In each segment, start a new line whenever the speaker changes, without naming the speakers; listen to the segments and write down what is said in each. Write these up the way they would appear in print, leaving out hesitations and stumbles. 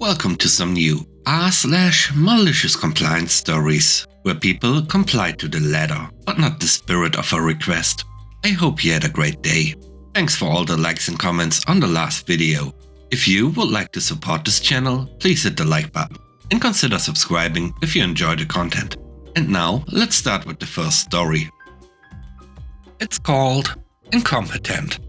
Welcome to some new r/malicious compliance stories, where people comply to the letter, but not the spirit of a request. I hope you had a great day. Thanks for all the likes and comments on the last video. If you would like to support this channel, please hit the like button and consider subscribing if you enjoy the content. And now, let's start with the first story. It's called Incompetent.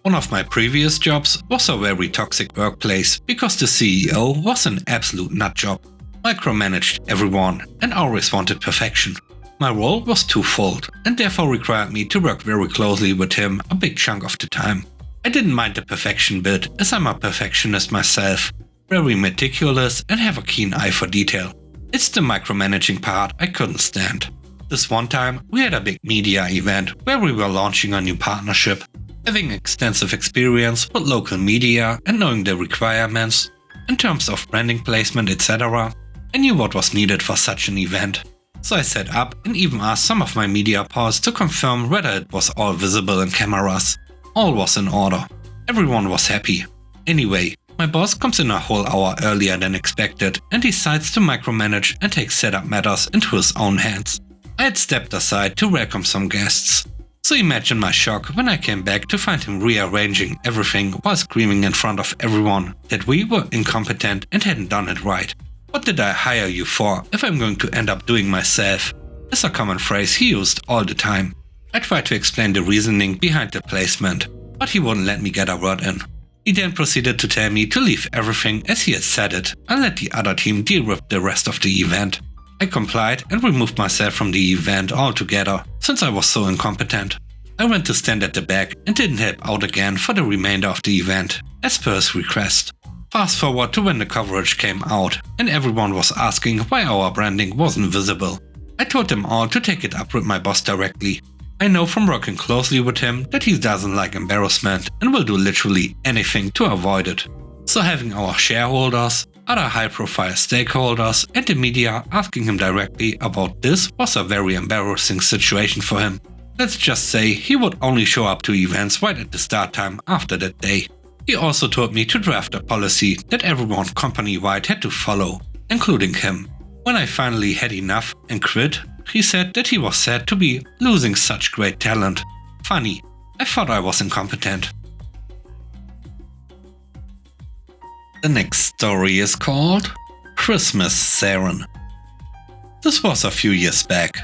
One of my previous jobs was a very toxic workplace because the CEO was an absolute nutjob, micromanaged everyone and always wanted perfection. My role was twofold and therefore required me to work very closely with him a big chunk of the time. I didn't mind the perfection bit as I'm a perfectionist myself, very meticulous and have a keen eye for detail. It's the micromanaging part I couldn't stand. This one time we had a big media event where we were launching a new partnership. Having extensive experience with local media and knowing the requirements in terms of branding placement, etc., I knew what was needed for such an event. So I set up and even asked some of my media pals to confirm whether it was all visible in cameras. All was in order. Everyone was happy. Anyway, my boss comes in a whole hour earlier than expected and decides to micromanage and take setup matters into his own hands. I had stepped aside to welcome some guests. So imagine my shock when I came back to find him rearranging everything while screaming in front of everyone that we were incompetent and hadn't done it right. What did I hire you for if I'm going to end up doing myself? Is a common phrase he used all the time. I tried to explain the reasoning behind the placement, but he wouldn't let me get a word in. He then proceeded to tell me to leave everything as he had said it and let the other team deal with the rest of the event. I complied and removed myself from the event altogether, since I was so incompetent. I went to stand at the back and didn't help out again for the remainder of the event, as per his request. Fast forward to when the coverage came out and everyone was asking why our branding wasn't visible. I told them all to take it up with my boss directly. I know from working closely with him that he doesn't like embarrassment and will do literally anything to avoid it. So having our shareholders, other high-profile stakeholders and the media asking him directly about this was a very embarrassing situation for him. Let's just say he would only show up to events right at the start time after that day. He also told me to draft a policy that everyone company-wide had to follow, including him. When I finally had enough and quit, he said that he was sad to be losing such great talent. Funny, I thought I was incompetent. The next story is called Christmas Siren. This was a few years back.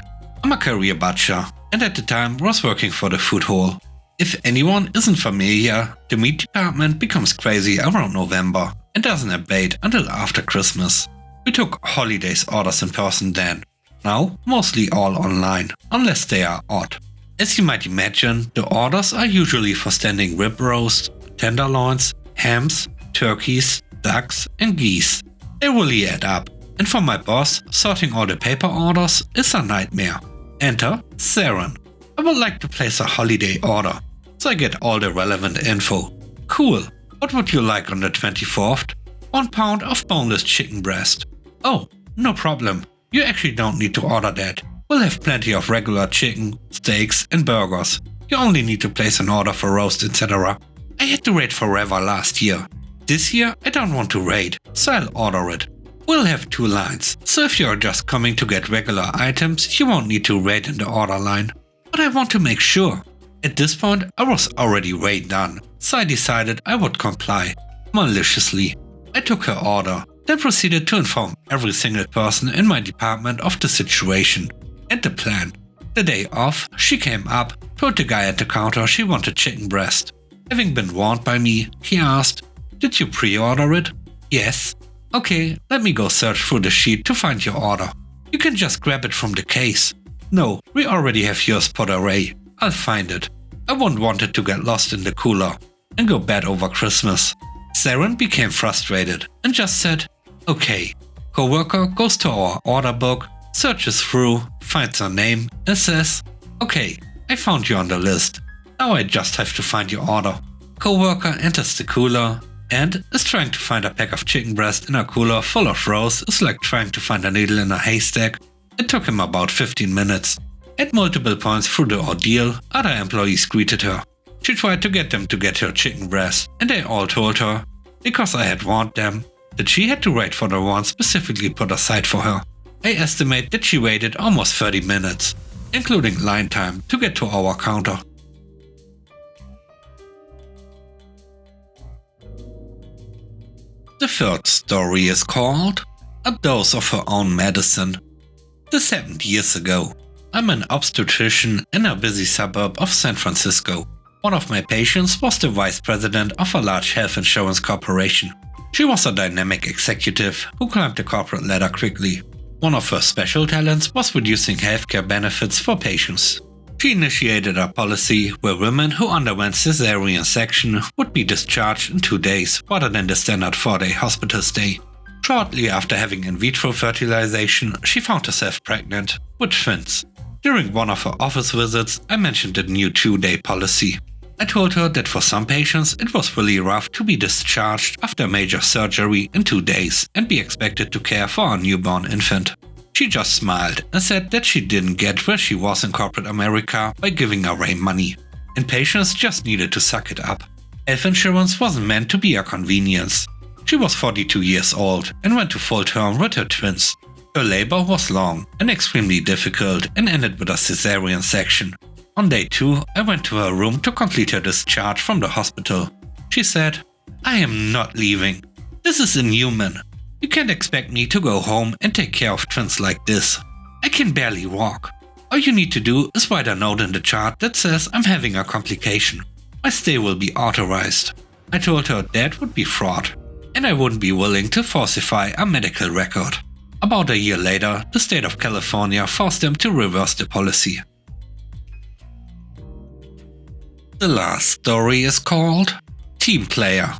I'm a career butcher and at the time was working for the food hall. If anyone isn't familiar, the meat department becomes crazy around November and doesn't abate until after Christmas. We took holidays orders in person then. Now, mostly all online, unless they are odd. As you might imagine, the orders are usually for standing rib roast, tenderloins, hams, turkeys, ducks and geese. They really add up, and for my boss, sorting all the paper orders is a nightmare. Enter Siren. I would like to place a holiday order, so I get all the relevant info. Cool, what would you like on the 24th? 1 pound of boneless chicken breast. Oh, no problem, you actually don't need to order that. We'll have plenty of regular chicken, steaks and burgers. You only need to place an order for roast, etc. I had to wait forever last year. This year I don't want to wait, so I'll order it. We'll have 2 lines, so if you're just coming to get regular items, you won't need to wait in the order line. But I want to make sure. At this point I was already way done, so I decided I would comply. Maliciously. I took her order, then proceeded to inform every single person in my department of the situation and the plan. The day off, she came up, told the guy at the counter she wanted chicken breast. Having been warned by me, he asked, "Did you pre-order it?" "Yes." "Okay, let me go search through the sheet to find your order. You can just grab it from the case." "No, we already have yours put away. I'll find it. I wouldn't want it to get lost in the cooler and go bad over Christmas." Siren became frustrated and just said, "Okay." Coworker goes to our order book, searches through, finds her name and says, "Okay, I found you on the list. Now I just have to find your order." Coworker enters the cooler and is trying to find a pack of chicken breast in a cooler full of roast is like trying to find a needle in a haystack. It took him about 15 minutes. At multiple points through the ordeal, other employees greeted her. She tried to get them to get her chicken breast and they all told her, because I had warned them that she had to wait for the warrant specifically put aside for her. I estimate that she waited almost 30 minutes, including line time, to get to our counter. The third story is called A Dose of Her Own Medicine. This happened years ago. I'm an obstetrician in a busy suburb of San Francisco. One of my patients was the vice president of a large health insurance corporation. She was a dynamic executive who climbed the corporate ladder quickly. One of her special talents was reducing healthcare benefits for patients. She initiated a policy where women who underwent cesarean section would be discharged in 2 days rather than the standard 4-day hospital stay. Shortly after having in vitro fertilization, she found herself pregnant with twins. During one of her office visits, I mentioned the new 2-day policy. I told her that for some patients it was really rough to be discharged after major surgery in 2 days and be expected to care for a newborn infant. She just smiled and said that she didn't get where she was in corporate America by giving away money, and patients just needed to suck it up. Health insurance wasn't meant to be a convenience. She was 42 years old and went to full term with her twins. Her labor was long and extremely difficult and ended with a cesarean section. On day 2, I went to her room to complete her discharge from the hospital. She said, "I am not leaving. This is inhuman. You can't expect me to go home and take care of twins like this. I can barely walk. All you need to do is write a note in the chart that says I'm having a complication. My stay will be authorized." I told her that would be fraud, and I wouldn't be willing to falsify a medical record. About a year later, the state of California forced them to reverse the policy. The last story is called Team Player.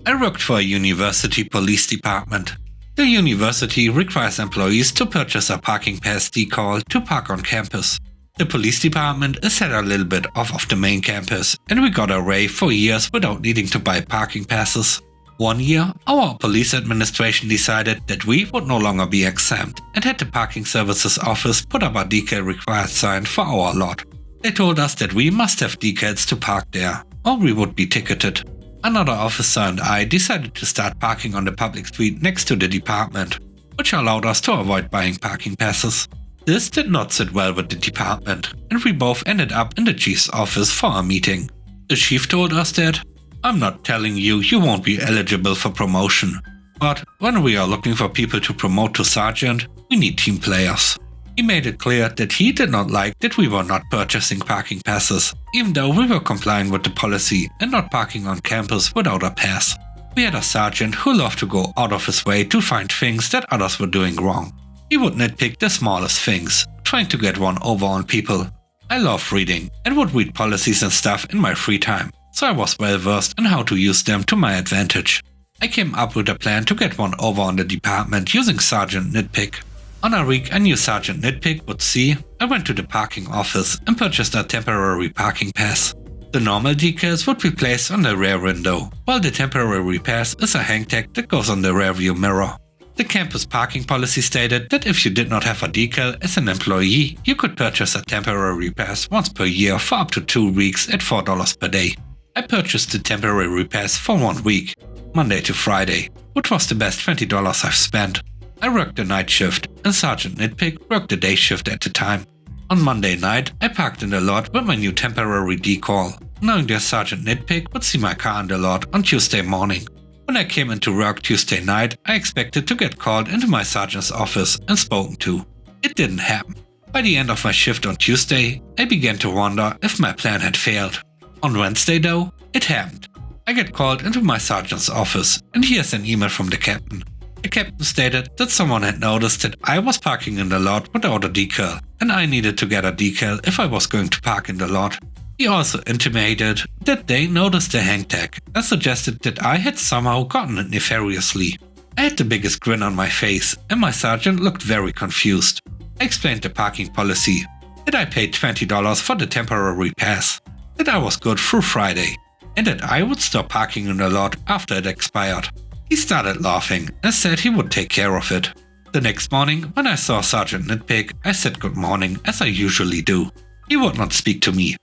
I worked for a university police department. The university requires employees to purchase a parking pass decal to park on campus. The police department is set a little bit off of the main campus, and we got away for years without needing to buy parking passes. One year, our police administration decided that we would no longer be exempt and had the parking services office put up a decal required sign for our lot. They told us that we must have decals to park there, or we would be ticketed. Another officer and I decided to start parking on the public street next to the department, which allowed us to avoid buying parking passes. This did not sit well with the department, and we both ended up in the chief's office for a meeting. The chief told us that, "I'm not telling you won't be eligible for promotion, but when we are looking for people to promote to sergeant, we need team players." He made it clear that he did not like that we were not purchasing parking passes, even though we were complying with the policy and not parking on campus without a pass. We had a sergeant who loved to go out of his way to find things that others were doing wrong. He would nitpick the smallest things, trying to get one over on people. I love reading and would read policies and stuff in my free time, so I was well versed in how to use them to my advantage. I came up with a plan to get one over on the department using Sergeant Nitpick. On a week I knew Sergeant Nitpick would see, I went to the parking office and purchased a temporary parking pass. The normal decals would be placed on the rear window, while the temporary pass is a hang tag that goes on the rearview mirror. The campus parking policy stated that if you did not have a decal as an employee, you could purchase a temporary pass once per year for up to 2 weeks at $4 per day. I purchased the temporary pass for 1 week, Monday to Friday, which was the best $20 I've spent. I worked the night shift, and Sergeant Nitpick worked the day shift at the time. On Monday night, I parked in the lot with my new temporary decal, knowing that Sergeant Nitpick would see my car in the lot on Tuesday morning. When I came into work Tuesday night, I expected to get called into my sergeant's office and spoken to. It didn't happen. By the end of my shift on Tuesday, I began to wonder if my plan had failed. On Wednesday though, it happened. I get called into my sergeant's office, and here's an email from the captain. The captain stated that someone had noticed that I was parking in the lot without a decal, and I needed to get a decal if I was going to park in the lot. He also intimated that they noticed the hang tag and suggested that I had somehow gotten it nefariously. I had the biggest grin on my face, and my sergeant looked very confused. I explained the parking policy, that I paid $20 for the temporary pass, that I was good through Friday, and that I would stop parking in the lot after it expired. He started laughing and said he would take care of it. The next morning, when I saw Sergeant Nitpick, I said good morning as I usually do. He would not speak to me.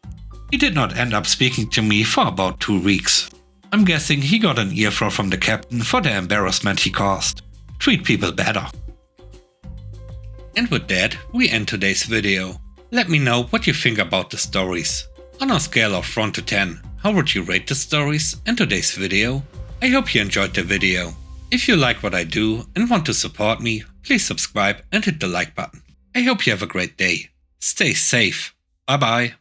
He did not end up speaking to me for about 2 weeks. I'm guessing he got an earful from the captain for the embarrassment he caused. Treat people better. And with that, we end today's video. Let me know what you think about the stories. On a scale of 1 to 10, how would you rate the stories and today's video? I hope you enjoyed the video. If you like what I do and want to support me, please subscribe and hit the like button. I hope you have a great day. Stay safe. Bye bye.